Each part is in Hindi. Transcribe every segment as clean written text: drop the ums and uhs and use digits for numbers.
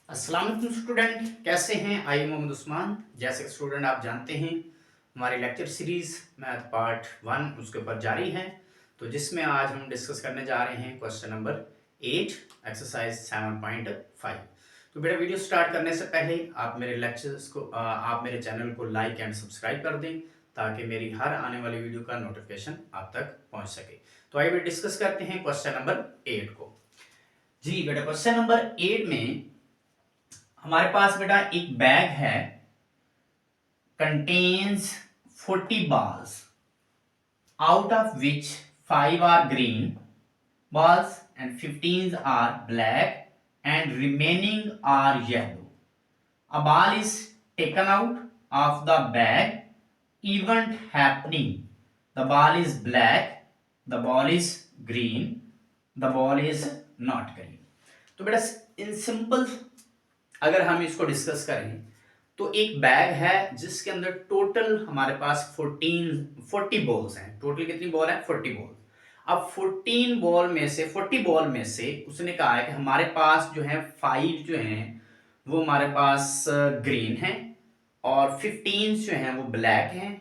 अस्सलाम वालेकुम स्टूडेंट, कैसे हैं? I am Mohammad Usman. जैसे कि स्टूडेंट आप जानते हैं हमारी लेक्चर सीरीज मैथ पार्ट 1 उसके ऊपर जारी है। तो जिसमें आज हम डिस्कस करने जा रहे हैं क्वेश्चन नंबर 8 एक्सरसाइज 7.5। तो बेटा वीडियो स्टार्ट करने से पहले आप मेरे लेक्चर्स को आप मेरे चैनल को लाइक एंड सब्सक्राइब कर दें ताकि मेरी हर आने वाली वीडियो का नोटिफिकेशन आप तक पहुंच सके। तो आइए डिस्कस करते हैं क्वेश्चन नंबर 8 को। जी बेटा, क्वेश्चन नंबर 8 में हमारे पास बेटा एक बैग है, contains 40 balls, out of which 5 are green balls and 15 are black and remaining are yellow. A ball is taken out of the bag. Event happening: the ball is black, the ball is green, the ball is not green. तो बेटा इन सिंपल अगर हम इसको डिस्कस करें तो एक बैग है जिसके अंदर टोटल हमारे पास 40 बॉल्स हैं। टोटल कितनी बॉल है? 40 बॉल। अब 40 बॉल में से उसने कहा है कि हमारे पास जो है 5 जो हैं वो हमारे पास ग्रीन हैं और 15 जो हैं वो ब्लैक हैं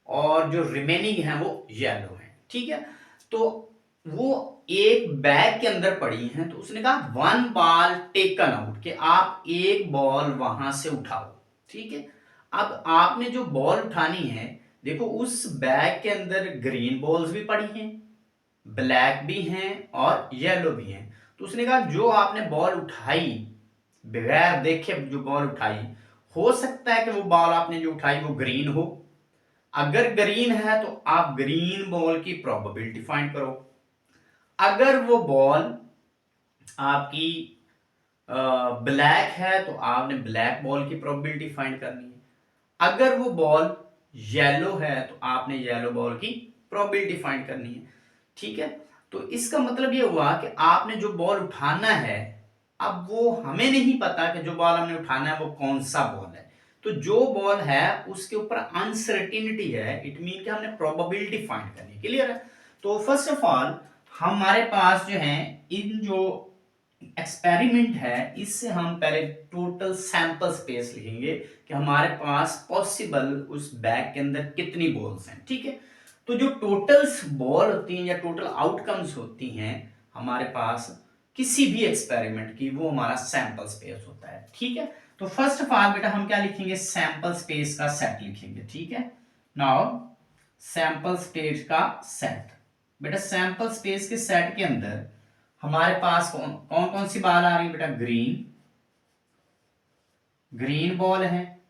और जो रिमेनिंग हैं वो येलो हैं। ठीक है, तो वो एक बैग के अंदर पड़ी हैं। तो उसने कहा 1 बॉल टेकन आउट, कि आप एक बॉल वहां से उठाओ। ठीक है, अब आपने जो बॉल उठानी है, देखो उस बैग के अंदर ग्रीन बॉल्स भी पड़ी हैं, ब्लैक भी हैं और येलो भी हैं। तो उसने कहा जो आपने बॉल उठाई, बगैर देखे जो बॉल उठाई, हो सकता है कि वो बॉल आपने जो उठाई वो ग्रीन हो। अगर ग्रीन है तो आप ग्रीन बॉल की प्रोबेबिलिटी फाइंड करो। अगर वो बॉल आपकी ब्लैक है तो आपने ब्लैक बॉल की प्रोबेबिलिटी फाइंड करनी है। अगर वो बॉल येलो है तो आपने येलो बॉल की प्रोबेबिलिटी फाइंड करनी है। ठीक है, तो इसका मतलब ये हुआ कि आपने जो बॉल उठाना है, अब वो हमें नहीं पता कि जो बॉल हमने उठाना है वो कौन सा बॉल है। तो जो बॉल है उसके ऊपर अनसर्टिनिटी है, इट मीन कि हमने प्रोबेबिलिटी फाइंड करनी। क्लियर है? तो फर्स्ट ऑफ ऑल हमारे पास जो है इन जो एक्सपेरिमेंट है इससे हम पहले टोटल सैंपल स्पेस लिखेंगे कि हमारे पास पॉसिबल उस बैग के अंदर कितनी बॉल्स हैं। ठीक है, तो जो टोटल्स बॉल होती हैं या टोटल आउटकम्स होती हैं हमारे पास किसी भी एक्सपेरिमेंट की, वो हमारा सैंपल स्पेस होता है। ठीक है, तो फर्स्ट ऑफ ऑल बेटा हम क्या लिखेंगे? सैंपल स्पेस का सेट लिखेंगे। ठीक है, नाउ सैंपल स्पेस का सेट। बेटा सैंपल स्पेस के सेट के अंदर हमारे पास कौन कौन कौन सी बॉल आ रही है? बेटा ग्रीन बॉल है।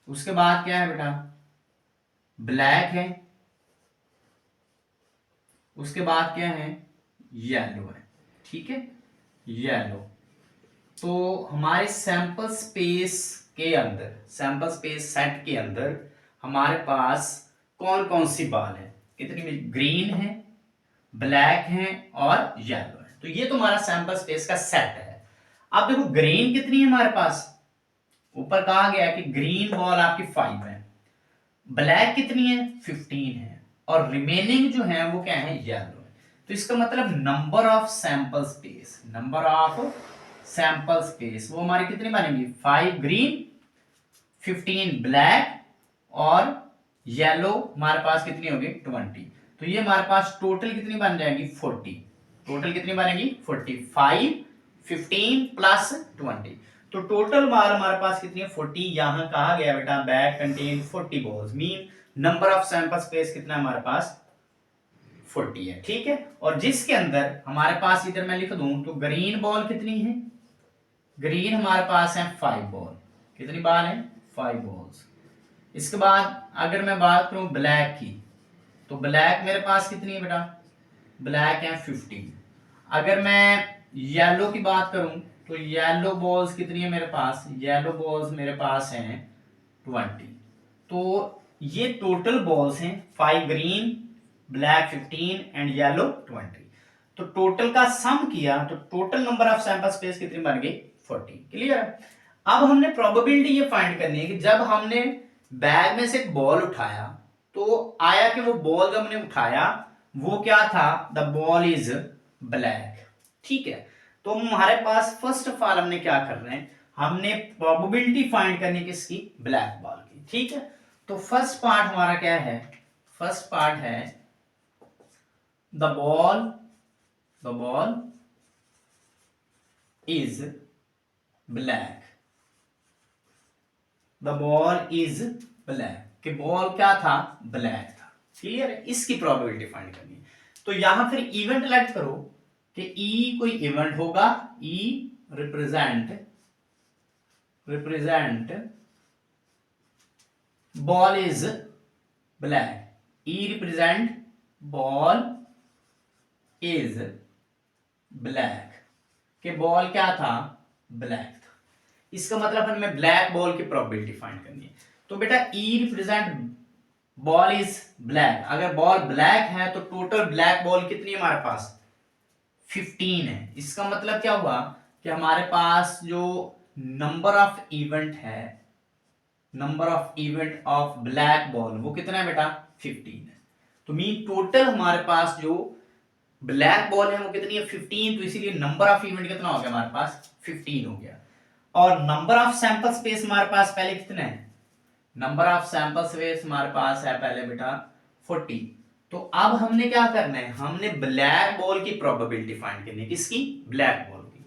उसके बाद क्या है बेटा? ब्लैक है। उसके बाद क्या है? येलो है। ठीक है, येलो। तो हमारे सैंपल स्पेस के अंदर, सैंपल स्पेस सेट के अंदर हमारे पास कौन कौन सी बॉल है? कितनी? ग्रीन है, ब्लैक है और येलो है। तो ये तुम्हारा सैंपल स्पेस का सेट है। अब देखो ग्रीन कितनी है हमारे पास? ऊपर कहा गया है कि ग्रीन बॉल आपकी 5 है, ब्लैक कितनी है? 15 है और रिमेनिंग जो है वो क्या है? येलो है। तो इसका मतलब number of sample space, number of sample space वो हमारी कितनी बनेगी? 5 ग्रीन, 15 ब्लैक और येलो हमारे पास कितनी होगी? 20। तो ये हमारे पास टोटल कितनी बन जाएगी? 40। टोटल कितनी बनेगी? 45, 15 प्लस 20। तो टोटल बार हमारे पास कितनी है? 40। यहां कहा गया बेटा bag contain 40 balls, mean number of sample space कितना है हमारे पास? 40 है। ठीक है, और जिसके अंदर हमारे पास इधर मैं लिख दूं तो ग्रीन बॉल कितनी है? ग्रीन हमारे पास है 5 बॉल। कितनी बॉल है? 5 बॉल्स। इसके बाद अगर मैं बात करूं ब्लैक की, तो ब्लैक मेरे पास कितनी है बेटा? ब्लैक है 15। अगर मैं येलो की बात करूं तो येलो बॉल्स कितनी है मेरे पास? येलो बॉल्स मेरे पास हैं 20। तो ये टोटल बॉल्स हैं 5 ग्रीन, ब्लैक 15 एंड येलो 20। तो टोटल का सम किया तो total number of sample space कितनी बन गई? 40। क्लियर? अब हमने प्रोबेबिलिटी ये फाइंड करनी है कि जब हमने बैग में से एक बॉल उठाया तो आया कि वो बॉल जब हमने उठाया वो क्या था? The ball is black. ठीक है, तो हमारे पास फर्स्ट ऑफ ऑल हमने क्या कर रहे हैं, हमने प्रोबेबिलिटी फाइंड करनी किसकी, ब्लैक बॉल की। ठीक है, तो फर्स्ट पार्ट हमारा क्या है, फर्स्ट पार्ट है the ball is black, the ball is black, कि बॉल क्या था, ब्लैक था। क्लियर है, इसकी प्रोबेबिलिटी फाइंड करनी है। तो यहां फिर इवेंट लेट करो कि ई कोई इवेंट होगा, E represent ball is black, E represent ball is black, कि बॉल क्या था, ब्लैक था। इसका मतलब हमें ब्लैक बॉल की प्रोबेबिलिटी फाइंड करनी है। तो बेटा E represent ball is black, अगर बॉल ब्लैक है तो टोटल ब्लैक बॉल कितनी है हमारे पास, 15 है। इसका मतलब क्या हुआ कि हमारे पास जो नंबर ऑफ इवेंट है, number of event of black ball वो कितना है बेटा, 15 है। तो मीन टोटल हमारे पास जो ब्लैक बॉल है वो कितनी है, 15। तो इसीलिए नंबर ऑफ इवेंट कितना हो गया हमारे पास, 15 हो गया। और नंबर ऑफ सैंपल स्पेस हमारे पास पहले कितना है, नंबर ऑफ सैंपल स्पेस हमारे पास है पहले बेटा 40। तो अब हमने क्या करना है, हमने ब्लैक बॉल की प्रोबेबिलिटी फाइंड करनी है, किसकी, ब्लैक बॉल की।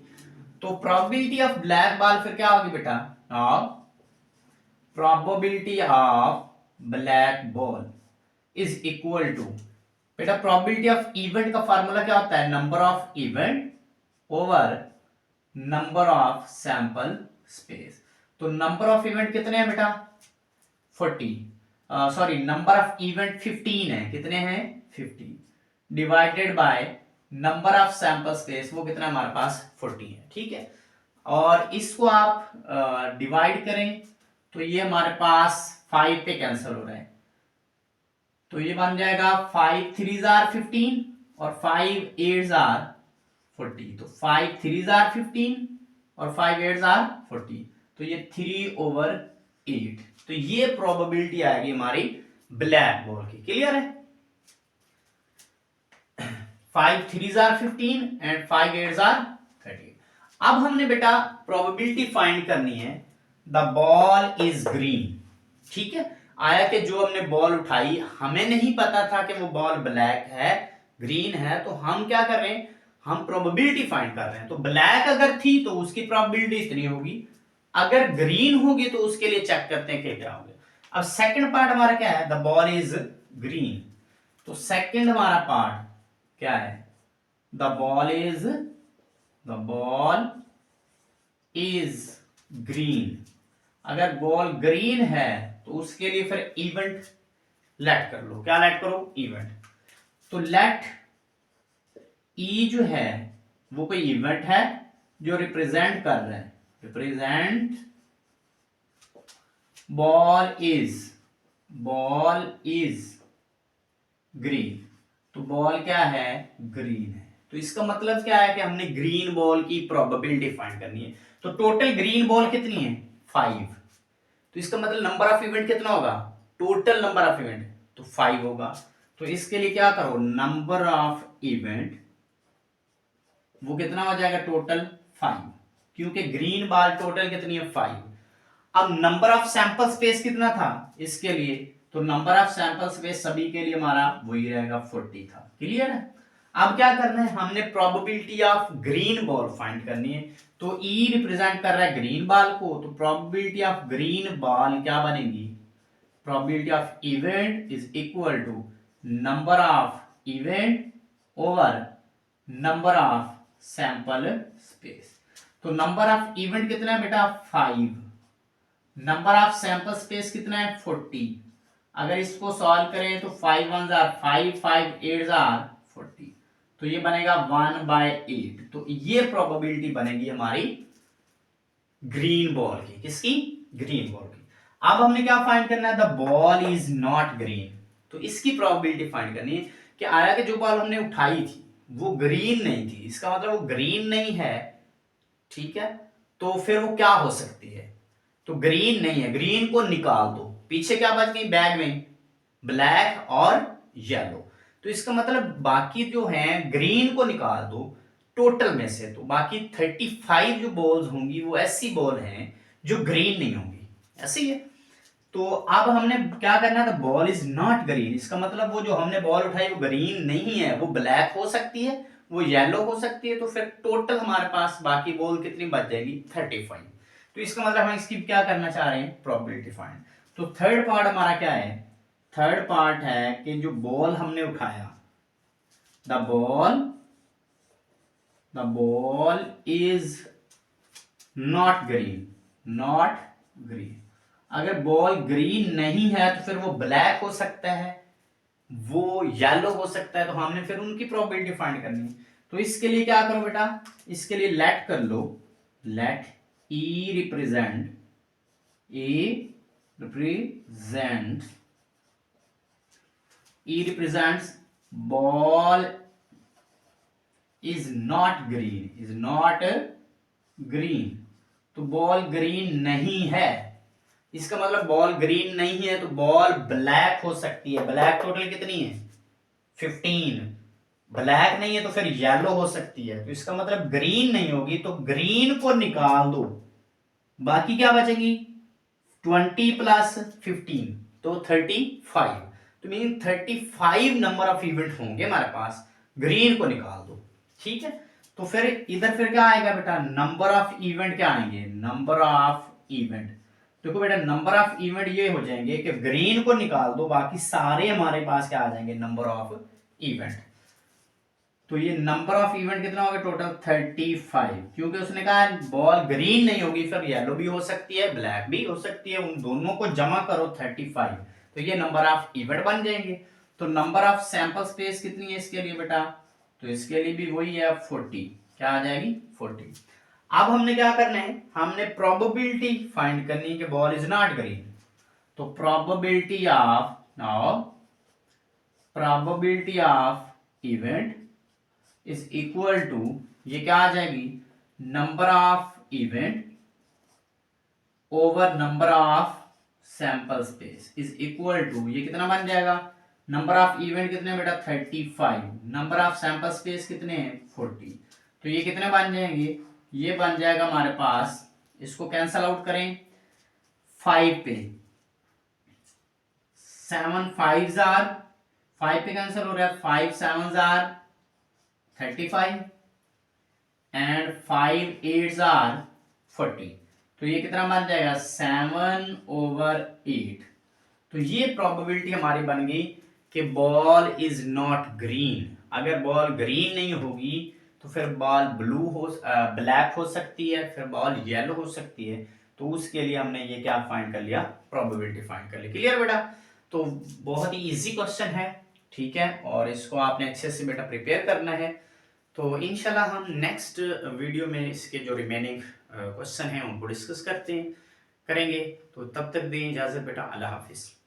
तो प्रोबेबिलिटी ऑफ ब्लैक बॉल फिर क्या होगी बेटा, probability of black ball is equal to, बेटा प्रोबेबिलिटी ऑफ इवेंट का फार्मूला क्या होता है, number of event over number of sample space. तो नंबर ऑफ इवेंट कितने हैं बेटा, 40, सॉरी नंबर ऑफ इवेंट 15 है, कितने हैं, 15, divided by number of sample space, वो कितना हमारे पास 40 है। ठीक है, और इसको आप डिवाइड करें तो ये हमारे पास 5 पे कैंसिल हो रहा है, तो ये बन जाएगा 5 3s are 15 और 5 8s are 40। तो 5 3s are 15 और 5 8s are 40, तो ये 3/8। तो ये प्रोबेबिलिटी आएगी हमारी ब्लैक बॉल की। क्लियर है, 5 3s are 15 and 5 8s are 30। अब हमने बेटा प्रोबेबिलिटी फाइंड करनी है द बॉल इज ग्रीन। ठीक है, आया कि जो हमने बॉल उठाई हमें नहीं पता था कि वो बॉल ब्लैक है, ग्रीन है, तो हम क्या कर रहे हैं, हम प्रोबेबिलिटी फाइंड कर रहे हैं। तो ब्लैक अगर थी तो उसकी प्रोबेबिलिटी इतनी होगी, अगर ग्रीन होगी तो उसके लिए चेक करते हैं कि क्या होगा। अब सेकंड पार्ट हमारा क्या है, द बॉल इज ग्रीन। तो सेकंड हमारा पार्ट क्या है, द बॉल इज ग्रीन। अगर बॉल ग्रीन है तो उसके लिए फिर इवेंट लेट कर लो, क्या लेट करो, इवेंट। तो लेट ई जो है वो कोई इवेंट है जो रिप्रेजेंट कर रहा है, रिप्रेजेंट बॉल इज ग्रीन। तो बॉल क्या है, ग्रीन है। तो इसका मतलब क्या है कि हमने ग्रीन बॉल की प्रोबेबिलिटी फाइंड करनी है। तो टोटल ग्रीन बॉल कितनी है, 5। तो इसका मतलब नंबर ऑफ इवेंट कितना होगा, टोटल नंबर ऑफ इवेंट तो 5 होगा। तो इसके लिए क्या करो, नंबर ऑफ इवेंट वो कितना हो जाएगा, टोटल 5, क्योंकि ग्रीन बॉल टोटल कितनी है, 5। अब नंबर ऑफ सैंपल स्पेस कितना था इसके लिए, तो नंबर ऑफ सैंपल स्पेस सभी के लिए हमारा वही रहेगा, 40 था। क्लियर है, अब क्या करना है, हमने probability of green ball find करनी है। तो ई रिप्रेजेंट कर रहा है ग्रीन बॉल को, तो प्रोबेबिलिटी ऑफ ग्रीन बॉल क्या बनेगी, probability of event is equal to number of event over number of sample space. तो नंबर ऑफ इवेंट कितना है बेटा, 5, नंबर ऑफ सैंपल स्पेस कितना है, 40। अगर इसको सॉल्व करें तो 5 1s are 5, 5 8s are 40, तो ये बनेगा 1/8। तो ये प्रोबेबिलिटी बनेगी हमारी ग्रीन बॉल की, किसकी, ग्रीन बॉल की। अब हमने क्या फाइंड करना है, the ball is not green. तो इसकी प्रोबेबिलिटी फाइंड करनी है कि आया कि जो बॉल हमने उठाई थी वो ग्रीन नहीं थी, इसका मतलब वो ग्रीन नहीं है। ठीक है, तो फिर वो क्या हो सकती है, तो ग्रीन नहीं है, ग्रीन को निकाल दो, पीछे क्या बच गई बैग में, ब्लैक और येलो। तो इसका मतलब बाकी जो है ग्रीन को निकाल दो, टोटल में से। तो बाकी 35 जो बॉल्स होंगी वो ऐसी बॉल हैं जो ग्रीन नहीं होंगी, ऐसे ही है। तो अब हमने क्या करना था, बॉल इज नॉट ग्रीन, इसका मतलब वो जो हमने बॉल उठाई वो ग्रीन नहीं है, वो ब्लैक हो सकती है, वो येलो हो सकती है। तो फिर टोटल हमारे पास बाकी बॉल कितनी बच जाएगी, 35। तो इसका मतलब हम इसकी क्या करना चाह रहे हैं, प्रोबेबिलिटी फाइंड। तो थर्ड पार्ट हमारा क्या है, थर्ड पार्ट है कि जो बॉल हमने उठाया, the ball is not green, not green. अगर बॉल ग्रीन नहीं है तो फिर वो ब्लैक हो सकता है, वो येलो हो सकता है। तो हमने फिर उनकी प्रोबेबिलिटी फाइंड करनी है। तो इसके लिए क्या करो बेटा, इसके लिए लेट कर लो, let E represent, E represents ball is not green, is not green. तो बॉल ग्रीन नहीं है, इसका मतलब बॉल ग्रीन नहीं है तो बॉल ब्लैक हो सकती है। ब्लैक टोटल कितनी है, 15। ब्लैक नहीं है तो फिर येलो हो सकती है। तो इसका मतलब ग्रीन नहीं होगी, तो ग्रीन को निकाल दो, बाकी क्या बचेगी, 20 प्लस 15 तो 35। तो मीन 35 नंबर ऑफ इवेंट होंगे हमारे पास, ग्रीन को निकाल दो, ठीक है। तो फिर इधर फिर क्या आएगा बेटा, नंबर ऑफ इवेंट क्या आएंगे, नंबर ऑफ इवेंट। देखो बेटा नंबर ऑफ इवेंट ये हो जाएंगे कि ग्रीन को निकाल दो, बाकी सारे हमारे पास क्या आ जाएंगे, नंबर ऑफ इवेंट। तो ये नंबर ऑफ इवेंट कितना होगा टोटल, 35। क्योंकि उसने कहा बॉल ग्रीन नहीं होगी, फिर येलो भी हो सकती है, ब्लैक भी हो सकती है, उन दोनों को जमा करो 35, तो ये नंबर ऑफ इवेंट बन जाएंगे। तो नंबर ऑफ सैंपल स्पेस कितनी है इसके लिए बेटा, तो इसके लिए भी वही है 40, क्या आ जाएगी 40। अब हमने क्या करना है, हमने प्रोबेबिलिटी फाइंड करनी है कि बॉल इज नॉट ग्रीन। तो probability of, now probability of event is equal to, ये क्या आ जाएगी, number of event over number of sample space is equal to, ये कितना बन जाएगा, नंबर ऑफ इवेंट कितने बेटा 35, नंबर ऑफ सैंपल स्पेस कितने हैं 40। तो ये कितने बन जाएंगे, ये बन जाएगा हमारे पास, इसको कैंसल आउट करें 5 पे, 7 5 आर 5 पे कैंसिल हो रहा है, 5 7 आर 35 एंड 5 8 आर 40। तो ये कितना बन जाएगा 7/8। तो ये प्रोबेबिलिटी हमारी बन गई कि बॉल इज नॉट ग्रीन। अगर बॉल ग्रीन नहीं होगी तो फिर बॉल ब्लैक हो सकती है, फिर बॉल येलो हो सकती है। तो उसके लिए हमने ये क्या फाइंड कर लिया, प्रोबेबिलिटी फाइंड कर ली। क्लियर बेटा, तो बहुत ही इजी क्वेश्चन है, ठीक है, और इसको आपने अच्छे से बेटा प्रिपेयर करना है। तो इंशाल्लाह हम नेक्स्ट वीडियो में इसके जो रिमेनिंग क्वेश्चन हैं उनको डिस्कस करेंगे। तो तब तक दें इजाज़त बेटा, अल्लाह हाफिज़।